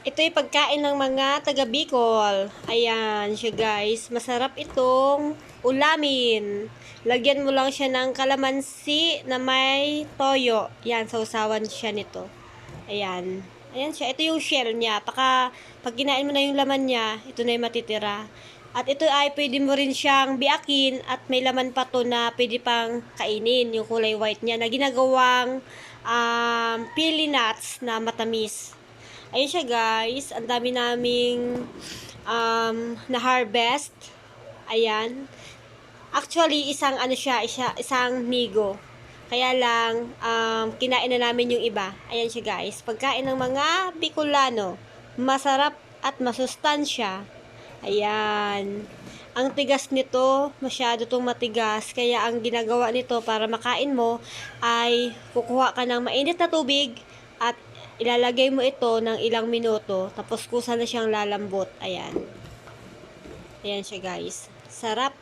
Ito'y pagkain ng mga taga Bicol. Ayan siya guys. Masarap itong ulamin. Lagyan mo lang siya ng kalamansi na may toyo. Yan, sausawan siya nito. Ayan. Ayan siya. Ito yung shell niya. Pag kinain mo na yung laman niya, ito na yung matitira. At ito ay pwede mo rin siyang biakin at may laman pa to na pwede pang kainin. Yung kulay white niya na ginagawang pili nuts na matamis. Ayun siya guys, ang dami naming na-harvest. Ayan. Actually, isang nigo. Kaya lang, kinain na namin yung iba. Ayan siya guys. Pagkain ng mga Bicolano. Masarap at masustansya. Ayan. Ang tigas nito, masyado tong matigas. Kaya ang ginagawa nito para makain mo ay kukuha ka ng mainit na tubig at ilalagay mo ito ng ilang minuto. Tapos kusa na siyang lalambot. Ayan. Ayan siya guys. Sarap.